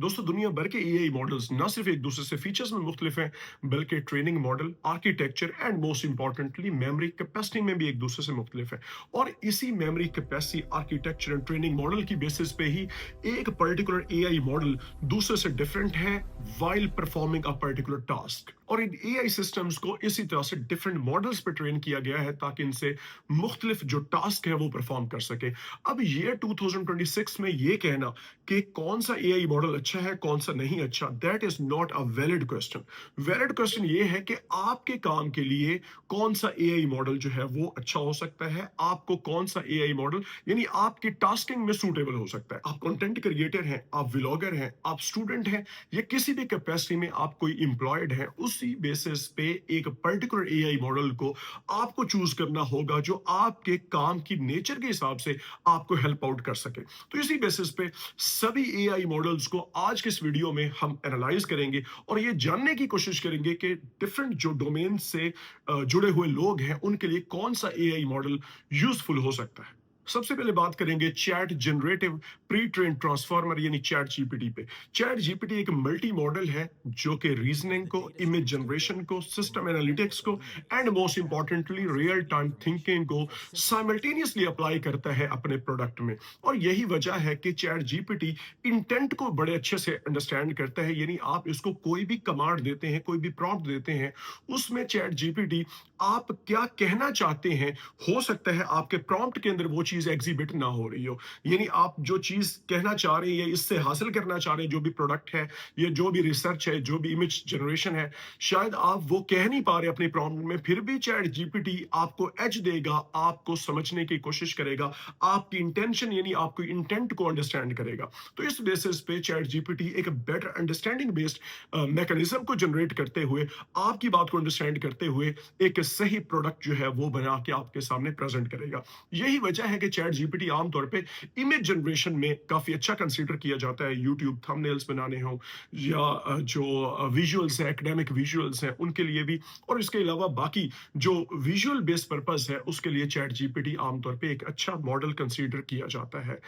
दोस्तों दुनिया भर के एआई मॉडल्स ना सिर्फ एक दूसरे से फीचर्स में मुख्तलिफ हैं, बल्कि training model, architecture and most importantly memory capacity में भी एक दूसरे से मुख्तलिफ है। और इसी memory capacity, architecture and training model की बेसिस पे ही एक पर्टिकुलर एआई मॉडल दूसरे से डिफरेंट है while performing a particular task. और इन एआई सिस्टम्स को इसी तरह से डिफरेंट मॉडल्स पे ट्रेन किया गया है ताकि इनसे मुख्तलिफ जो टास्क है वो परफॉर्म कर सके। अब ये 2026 में ये कहना कि कौन सा एआई मॉडल अच्छा है कौन सा नहीं अच्छा, that is not a valid question. Valid question ये है कि आपके काम के लिए कौन सा एआई मॉडल जो है वो अच्छा हो सकता है, आपको कौन सा एआई मॉडल यानी आपकी टास्किंग में सूटेबल हो सकता है। आप कंटेंट क्रिएटर हैं, आप व्लॉगर हैं, आप स्टूडेंट हैं, या किसी भी कैपेसिटी में आप कोई एम्प्लॉयड है, उसी बेसिस पे एक पर्टिकुलर एआई मॉडल को आपको चूज करना होगा जो आपके काम की नेचर के हिसाब से आपको हेल्प आउट कर सके। तो इसी बेसिस पे सभी एआई मॉडल्स को आज के इस वीडियो में हम एनालाइज करेंगे और ये जानने की कोशिश करेंगे कि डिफरेंट जो डोमेन से जुड़े हुए लोग हैं उनके लिए कौन सा एआई मॉडल यूजफुल हो सकता है। सबसे पहले बात करेंगे chat generative pre train transformer यानी चैट जीपीटी पे। चैट जीपीटी एक मल्टी मॉडल है जो कि रीजनिंग को, इमेज जनरेशन को, सिस्टम एनालिटिक्स को and most importantly real time thinking को साइमल्टेनियसली अप्लाई करता है अपने प्रोडक्ट में। और यही वजह है कि चैट जीपीटी इंटेंट को बड़े अच्छे से अंडरस्टैंड करता है, यानी आप इसको कोई भी कमांड देते हैं, कोई भी प्रॉम्प्ट देते हैं, उसमें चैट जीपीटी आप क्या कहना चाहते हैं, हो सकता है आपके प्रॉम्प्ट के अंदर वो चीज एग्जिबिट ना हो रही हो। यानी आप जो चीज कहना चाह रहे हैं या इससे हासिल करना चाह रहे हैं, जो भी प्रोडक्ट है या जो भी रिसर्च है, जो भी इमेज जनरेशन है, शायद आप वो कह नहीं पा रहे अपने प्रॉम्प्ट में, फिर भी चैट जीपीटी आपको एज देगा, आपको समझने की कोशिश करेगा, आपकी इंटेंशन यानी आपकी इंटेंट को अंडरस्टैंड करेगा। तो इस बेसिस पे चैट जीपीटी एक बेटर अंडरस्टैंडिंग बेस्ड मैकेनिज्म को जनरेट करते हुए, आपकी बात को अंडरस्टैंड करते हुए एक सही प्रोडक्ट जो है वो बना के आपके सामने प्रेजेंट करेगा। यही वजह है कि चैट जीपीटी आमतौर पे इमेज जनरेशन में काफी अच्छा कंसीडर किया जाता है, यूट्यूब थंबनेल्स बनाने हो या जो विजुअल्स है, एकेडमिक विजुअल्स हैं उनके लिए भी, और इसके अलावा बाकी जो विजुअल बेस्ड पर्पस है उसके लिए चैट जीपीटी आमतौर पे एक अच्छा मॉडल कंसीडर किया जाता है।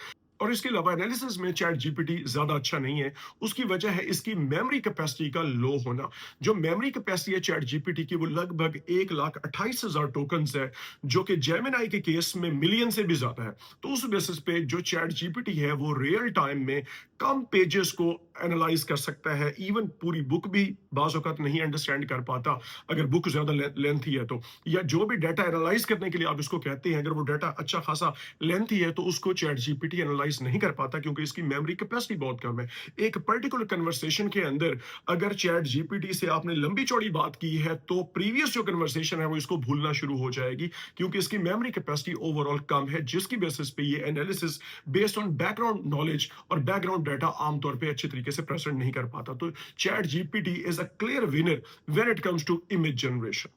और इसके अलावा एनालिसिस में चैट जीपीटी ज्यादा अच्छा नहीं है। उसकी वजह है इसकी मेमोरी कैपेसिटी का लो होना। जो मेमोरी कैपेसिटी है चैट जीपीटी की वो लगभग 1,28,000 टोकन्स है, जो कि जेमिनाई के केस में मिलियन से भी ज्यादा है। तो उस बेसिस पे जो चैट जीपीटी है वो रियल टाइम में कम पेजेस को एनालाइज कर सकता है, इवन पूरी बुक भी बाज औक़ात नहीं अंडरस्टैंड कर पाता अगर बुक ज्यादा लेंथी है तो, या जो भी डाटा एनालाइज करने के लिए आप इसको कहते हैं, अगर वो डाटा अच्छा खासा लेंथी है तो उसको चैट जीपीटी एनालाइज नहीं कर पाता क्योंकि इसकी मेमोरी कैपेसिटी बहुत कम है। एक पर्टिकुलर कन्वर्सेशन के अंदर अगर चैट जीपीटी से आपने लंबी चौड़ी बात की है तो प्रीवियस जो कन्वर्सेशन है वो इसको भूलना शुरू हो जाएगी, क्योंकि इसकी मेमोरी कैपेसिटी ओवरऑल कम है, जिसकी बेसिस पे ये analysis based on background knowledge और बैकग्राउंड डाटा आमतौर पे अच्छे तरीके से प्रेजेंट नहीं कर पाता। तो chat GPT is a clear winner when it comes to image generation.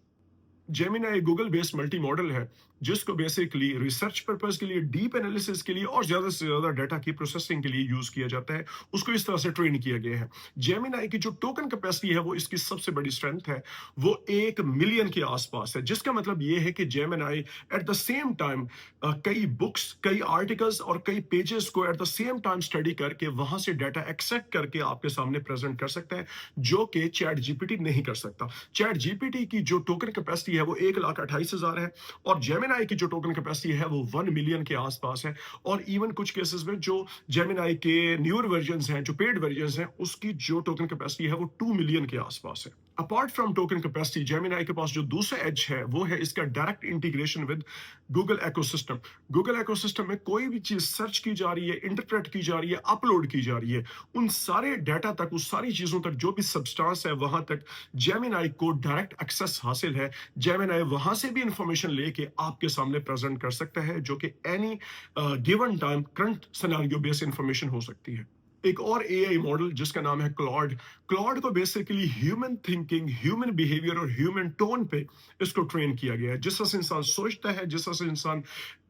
Gemini एक गूगल बेस्ड मल्टी मॉडल है जिसको बेसिकली रिसर्च पर्पस के लिए, डीप एनालिसिस के लिए और ज्यादा से ज्यादा डाटा की प्रोसेसिंग के लिए यूज किया जाता है। उसको इस तरह से ट्रेन किया गया है। जेमिनाई की जो टोकन कैपेसिटी है वो इसकी सबसे बड़ी स्ट्रेंथ है, वो 1 मिलियन के आसपास है, जिसका मतलब ये है कि Gemini at the same time कई बुक्स, कई आर्टिकल्स और कई पेजेस को at the same time study करके वहां से डाटा एक्सट्रैक्ट करके आपके सामने प्रेजेंट कर सकता है, जो कि चैट जीपीटी नहीं कर सकता। चैट जीपीटी की जो टोकन कैपेसिटी है वो 1,28,000 है और जेमिनाई की जो टोकन कैपेसिटी है वो 1 मिलियन के आसपास है। और इवन कुछ केसेस में जो जेमिनाई के न्यूअर वर्जन हैं, जो पेड वर्जन हैं, उसकी जो टोकन कैपेसिटी है वो 2 मिलियन के आसपास है। Apart from token capacity, Gemini के पास जो दूसरा एज है वो है इसका direct integration with Google ecosystem. Google ecosystem में कोई भी चीज सर्च की जा रही है, इंटरप्रेट की जा रही है, अपलोड की जा रही है, उन सारे डाटा तक, उस सारी चीजों तक जो भी सब्सटेंस है वहां तक जेमिनाई को डायरेक्ट एक्सेस हासिल है। जेमिनाई वहां से भी इंफॉर्मेशन लेके आपके सामने प्रेजेंट कर सकता है, जो कि any given time current scenario based information हो सकती है। एक और एआई मॉडल जिसका नाम है क्लॉड। क्लॉड को basically human thinking, human behaviour और ह्यूमन टोन पे इसको ट्रेन किया गया है। जिस तरह से इंसान सोचता है, जिस तरह से इंसान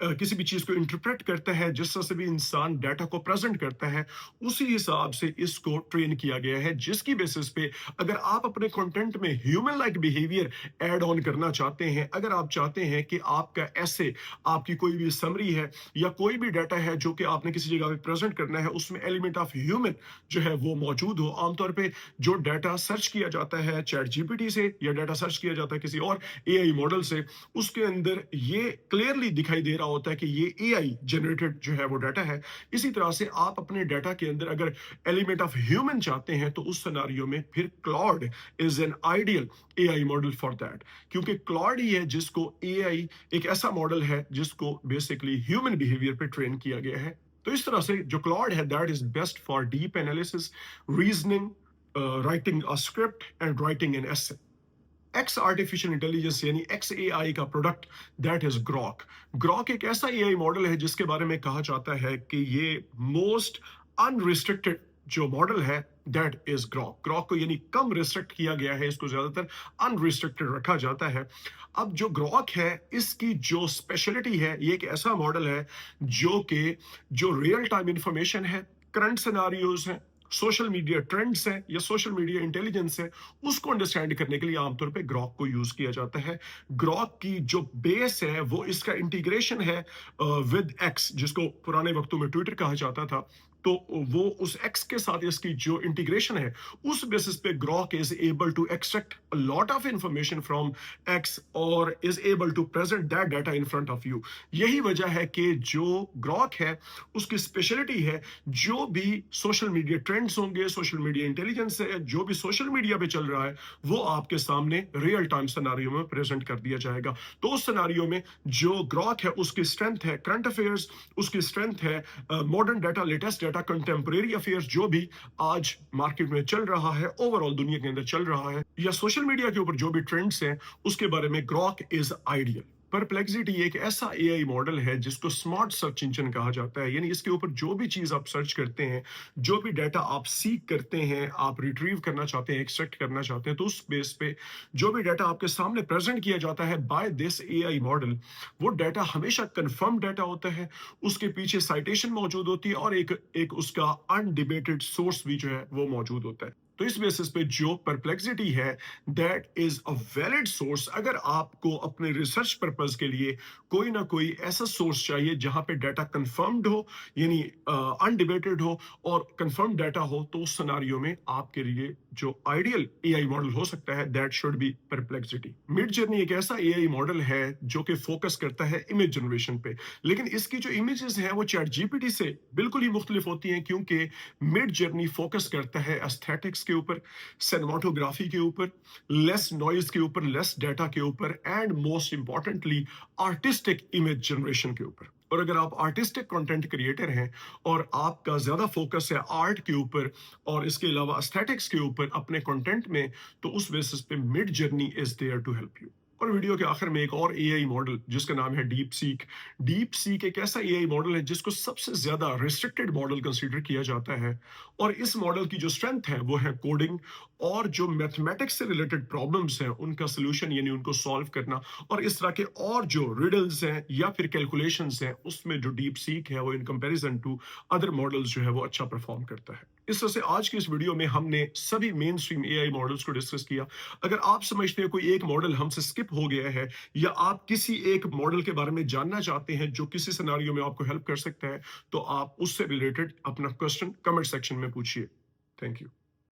किसी भी चीज को इंटरप्रेट करता है, जिस तरह से भी इंसान डाटा को प्रेजेंट करता है, उसी हिसाब से इसको ट्रेन किया गया है, जिसकी बेसिस पे अगर आप अपने कंटेंट में human like behaviour add on करना चाहते हैं, अगर आप चाहते हैं कि आपका ऐसे, आपकी कोई भी समरी है या कोई भी डाटा है जो कि आपने किसी जगह पे प्रेजेंट करना है, उसमें एलिमेंट ऑफ ह्यूमन जो है वो मौजूद हो। आमतौर पे जो डाटा सर्च किया जाता है चैट जीपीटी से या डाटा सर्च किया जाता है किसी और एआई मॉडल से, उसके अंदर ये क्लियरली दिखाई दे रहा होता है कि ये एआई जनरेटेड जो है वो डाटा है। इसी तरह से आप अपने डाटा के अंदर अगर एलिमेंट ऑफ ह्यूमन चाहते हैं तो उस सिनेरियो में फिर Claude is an ideal AI model for that, क्योंकि क्लॉड ही है जिसको एआई एक ऐसा मॉडल है जिसको बेसिकली ह्यूमन बिहेवियर पे ट्रेन किया गया है। तो इस तरह से जो क्लॉड है that is best for deep analysis, reasoning, writing a script and writing an essay. X artificial intelligence यानी एक्स एआई का product that is Grok. Grok एक ऐसा एआई मॉडल है जिसके बारे में कहा जाता है कि ये मोस्ट अनरिस्ट्रिक्टेड जो मॉडल है दैट इज ग्रॉक। ग्रॉक को यानी कम रिस्ट्रिक्ट किया गया है, इसको ज्यादातर अनरिस्ट्रिक्टेड रखा जाता है। अब जो ग्रॉक है इसकी जो स्पेशलिटी है, ये एक ऐसा मॉडल है जो कि जो रियल टाइम इंफॉर्मेशन है, करंट सिनारियोज है, सोशल मीडिया ट्रेंड्स हैं या सोशल मीडिया इंटेलिजेंस है, उसको अंडरस्टैंड करने के लिए आमतौर पे ग्रॉक को यूज किया जाता है। ग्रॉक की जो बेस है वो इसका इंटीग्रेशन है विद एक्स, जिसको पुराने वक्तों में ट्विटर कहा जाता था। तो वो उस एक्स के साथ इसकी जो इंटीग्रेशन है उस बेसिस पे Grok is able to extract a lot of information from X और is able to present that data in front of you. यही वजह है कि जो ग्रॉक है उसकी स्पेशलिटी है, जो भी सोशल मीडिया ट्रेंड्स होंगे, सोशल मीडिया इंटेलिजेंस है, जो भी सोशल मीडिया पे चल रहा है वो आपके सामने रियल टाइम सिनेरियो में प्रेजेंट कर दिया जाएगा। तो उस सिनेरियो में जो ग्रॉक है उसकी स्ट्रेंथ है करंट अफेयर्स, उसकी स्ट्रेंथ है modern data, latest data, contemporary affairs जो भी आज मार्केट में चल रहा है, ओवरऑल दुनिया के अंदर चल रहा है, या सोशल मीडिया के ऊपर जो भी ट्रेंड्स हैं उसके बारे में ग्रॉक इज आइडियल। परप्लेक्सिटी एक ऐसा एआई मॉडल है जिसको स्मार्ट सर्च इंजन कहा जाता है, यानी इसके ऊपर जो भी चीज आप सर्च करते हैं, जो भी डाटा आप सीख करते हैं, आप रिट्रीव करना चाहते हैं, एक्सट्रैक्ट करना चाहते हैं, तो उस बेस पे जो भी डाटा आपके सामने प्रेजेंट किया जाता है बाय दिस एआई मॉडल, वो डाटा हमेशा कंफर्म डाटा होता है, उसके पीछे साइटेशन मौजूद होती है और एक एक उसका अनडिबेटेड सोर्स भी जो है वो मौजूद होता है। तो इस बेसिस पे जो परप्लेक्सिटी है that is a valid source. अगर आपको अपने रिसर्च पर्पस के लिए कोई ना कोई ऐसा सोर्स चाहिए जहां पे डाटा कंफर्म्ड हो, यानी अनडिबेटेड हो और कंफर्म डाटा हो, तो उस सिनेरियो में आपके लिए जो आइडियल एआई मॉडल हो सकता है that should be perplexity. Mid journey एक ऐसा एआई मॉडल है जो कि फोकस करता है इमेज जनरेशन पे, लेकिन इसकी जो इमेजेस हैं वो चैट जीपीटी से बिल्कुल ही मुख्तलिफ होती हैं, क्योंकि मिड जर्नी फोकस करता है एस्थेटिक्स के ऊपर, सिनेमाटोग्राफी के ऊपर, लेस नॉइज के ऊपर, लेस डाटा के ऊपर and most importantly artistic image generation के ऊपर। और अगर आप आर्टिस्टिक कंटेंट क्रिएटर हैं और आपका ज्यादा फोकस है आर्ट के ऊपर और इसके अलावा एस्थेटिक्स के ऊपर अपने कंटेंट में, तो उस बेसिस पे Midjourney is there to help you. और वीडियो के आखिर में एक और एआई मॉडल जिसका नाम है डीप सीक। डीप सीक एक ऐसा एआई मॉडल है जिसको सबसे ज्यादा रिस्ट्रिक्टेड मॉडल कंसीडर किया जाता है, और इस मॉडल की जो स्ट्रेंथ है वो है कोडिंग और जो मैथमेटिक्स से रिलेटेड प्रॉब्लम्स हैं उनका सोल्यूशन यानी उनको सॉल्व करना, और इस तरह के और जो रिडल्स हैं या फिर कैलकुलेशंस हैं उसमें जो डीप सीक है वो in comparison to other models जो है वो अच्छा परफॉर्म करता है। इस तरह से आज की इस वीडियो में हमने सभी मेन स्ट्रीम एआई मॉडल्स को डिस्कस किया। अगर आप समझते हैं कोई एक मॉडल हमसे स्किप हो गया है या आप किसी एक मॉडल के बारे में जानना चाहते हैं जो किसी सिनेरियो में आपको हेल्प कर सकता है, तो आप उससे रिलेटेड अपना क्वेश्चन कमेंट सेक्शन में पूछिए। Thank you.